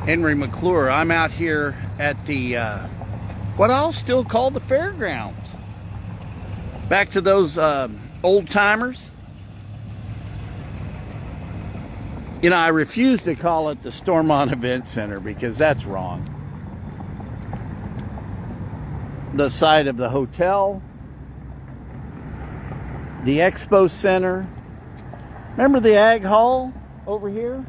Henry McClure. I'm out here at the what I'll still call the Fairgrounds. Back to those old timers. You know, I refuse to call it the Stormont Event Center because that's wrong. The site of the hotel, the Expo Center. Remember the Ag Hall over here?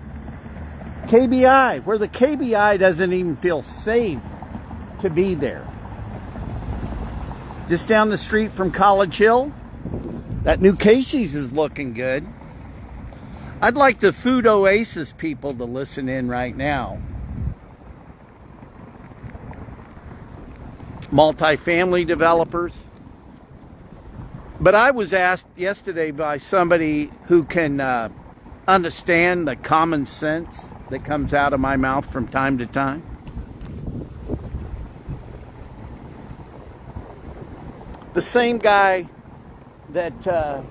KBI, where the KBI doesn't even feel safe to be there. Just down the street from College Hill, that new Casey's is looking good. I'd like the Food Oasis people to listen in right now. Multifamily developers. But I was asked yesterday by somebody who can understand the common sense that comes out of my mouth from time to time. The same guy that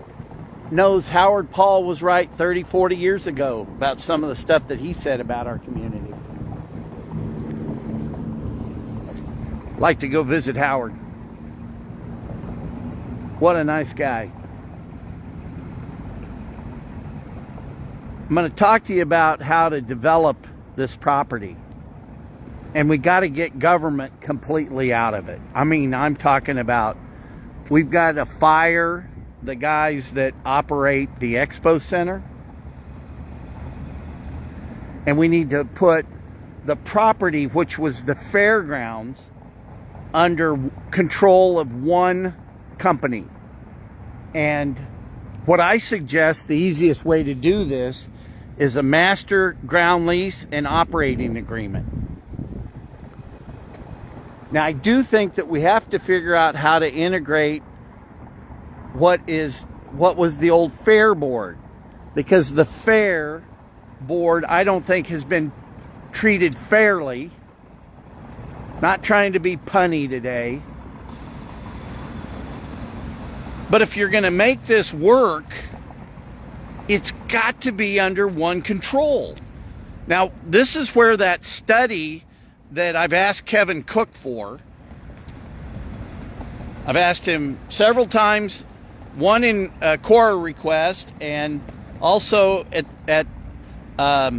knows Howard Paul was right 30, 40 years ago about some of the stuff that he said about our community. Like to go visit Howard. What a nice guy. I'm going to talk to you about how to develop this property. And we got to get government completely out of it. I mean, I'm talking about, we've got to fire the guys that operate the Expo Center. And we need to put the property, which was the Fairgrounds, under control of one company. And what I suggest, the easiest way to do this is a master ground lease and operating agreement. Now, I do think that we have to figure out how to integrate what was the old fair board, because the fair board, I don't think, has been treated fairly. Not trying to be punny today. But if you're going to make this work, it's got to be under one control. Now, this is where that study that I've asked Kevin Cook for, I've asked him several times, one in a Quora request and also at a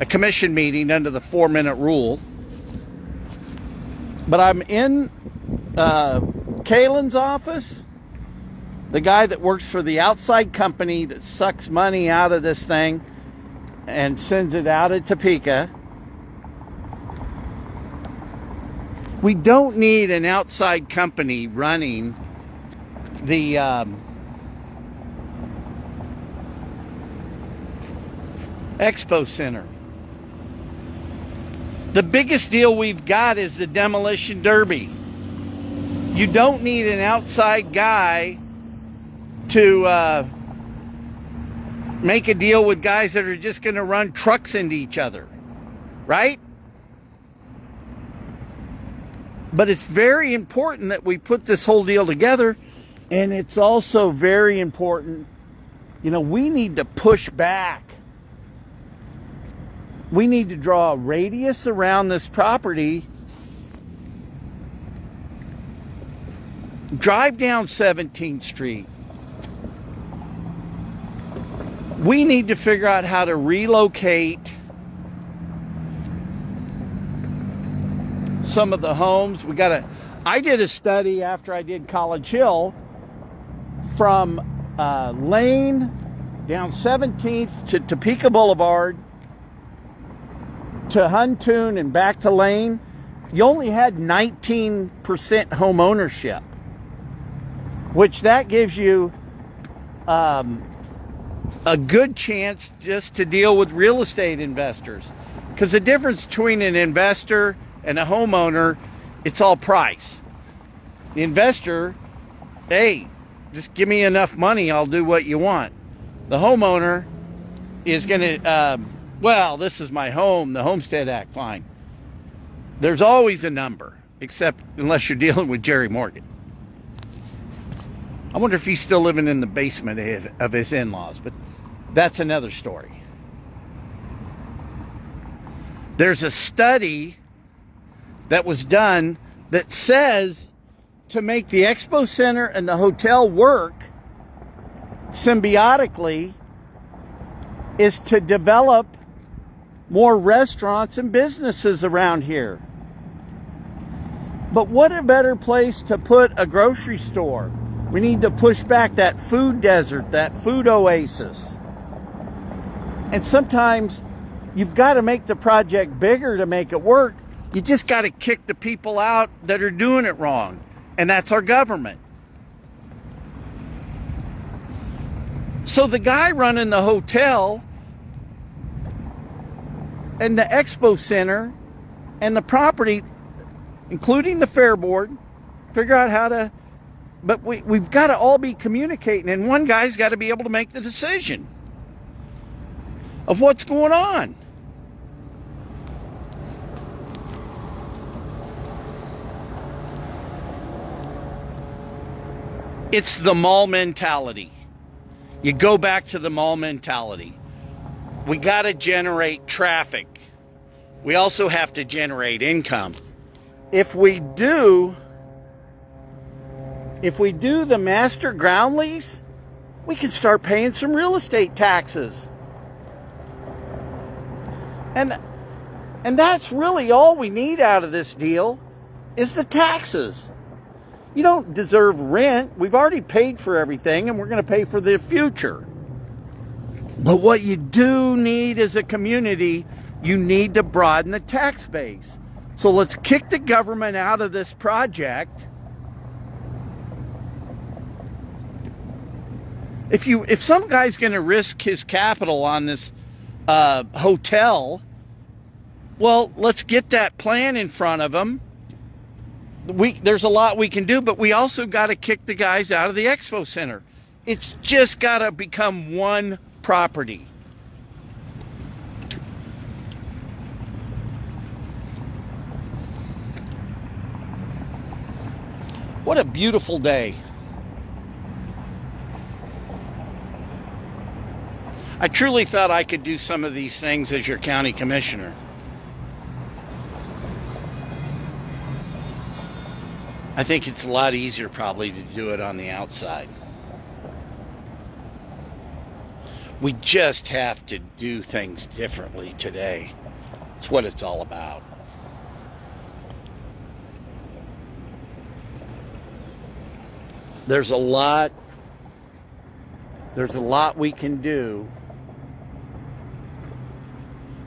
commission meeting under the 4-minute rule. But I'm in Kalen's office, the guy that works for the outside company that sucks money out of this thing and sends it out of Topeka. We don't need an outside company running the Expo Center. The biggest deal we've got is the demolition derby. You don't need an outside guy to make a deal with guys that are just going to run trucks into each other, right? But it's very important that we put this whole deal together, and it's also very important, you know, we need to push back. We need to draw a radius around this property. Drive down 17th Street. We need to figure out how to relocate some of the homes. I did a study after I did College Hill from Lane down 17th to Topeka Boulevard to Huntoon and back to Lane. You only had 19% home ownership, which that gives you a good chance just to deal with real estate investors. Because the difference between an investor and a homeowner, it's all price. The investor, hey, just give me enough money, I'll do what you want. The homeowner is going to, well, this is my home, the Homestead Act, fine. There's always a number, except unless you're dealing with Jerry Morgan. I wonder if he's still living in the basement of his in-laws, but that's another story. There's a study that was done that says to make the Expo Center and the hotel work symbiotically is to develop more restaurants and businesses around here. But what a better place to put a grocery store. We need to push back that food desert, that food oasis. And sometimes you've got to make the project bigger to make it work. You just got to kick the people out that are doing it wrong. And that's our government. So the guy running the hotel and the Expo Center and the property, including the Fair Board, figure out how to, but we've got to all be communicating, and one guy's got to be able to make the decision of what's going on. It's the mall mentality. You go back to the mall mentality. We got to generate traffic. We also have to generate income. If we do the master ground lease, we can start paying some real estate taxes. And that's really all we need out of this deal is the taxes. You don't deserve rent. We've already paid for everything, and we're going to pay for the future. But what you do need as a community, you need to broaden the tax base. So let's kick the government out of this project. If some guy's going to risk his capital on this hotel, well, let's get that plan in front of him. There's a lot we can do, but we also got to kick the guys out of the Expo Center. It's just got to become one property. What a beautiful day. I truly thought I could do some of these things as your county commissioner. I think it's a lot easier probably to do it on the outside. We just have to do things differently today. It's what it's all about. There's a lot we can do.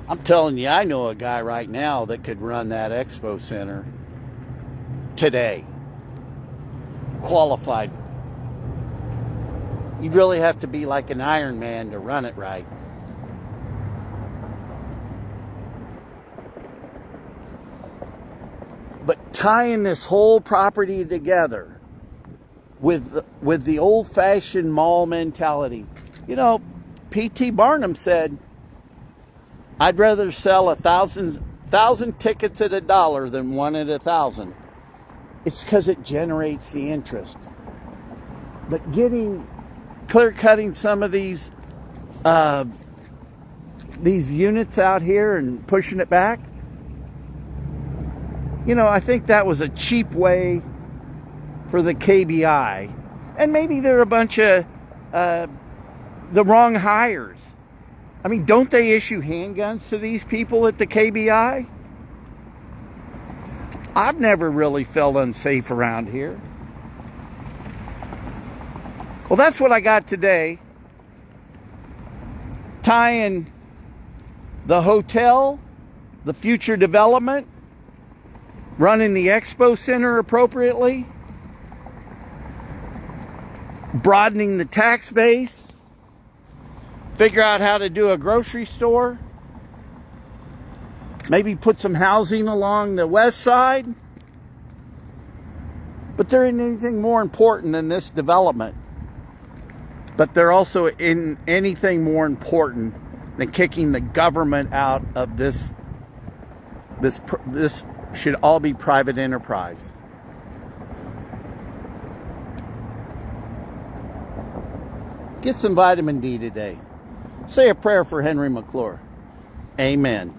I'm telling you, I know a guy right now that could run that Expo Center today. Qualified. You'd really have to be like an Iron Man to run it right. But tying this whole property together with the old-fashioned mall mentality. You know, P.T. Barnum said, I'd rather sell 1,000 tickets at $1 than one at 1,000. It's because it generates the interest. But clear-cutting some of these units out here and pushing it back, you know, I think that was a cheap way for the KBI. And maybe they're a bunch of the wrong hires. I mean, don't they issue handguns to these people at the KBI? I've never really felt unsafe around here. Well, that's what I got today. Tying the hotel, the future development, running the Expo Center appropriately, broadening the tax base, figure out how to do a grocery store, maybe put some housing along the west side. But there isn't anything more important than this development. But there also isn't anything more important than kicking the government out of this. This should all be private enterprise. Get some vitamin D today. Say a prayer for Henry McClure. Amen.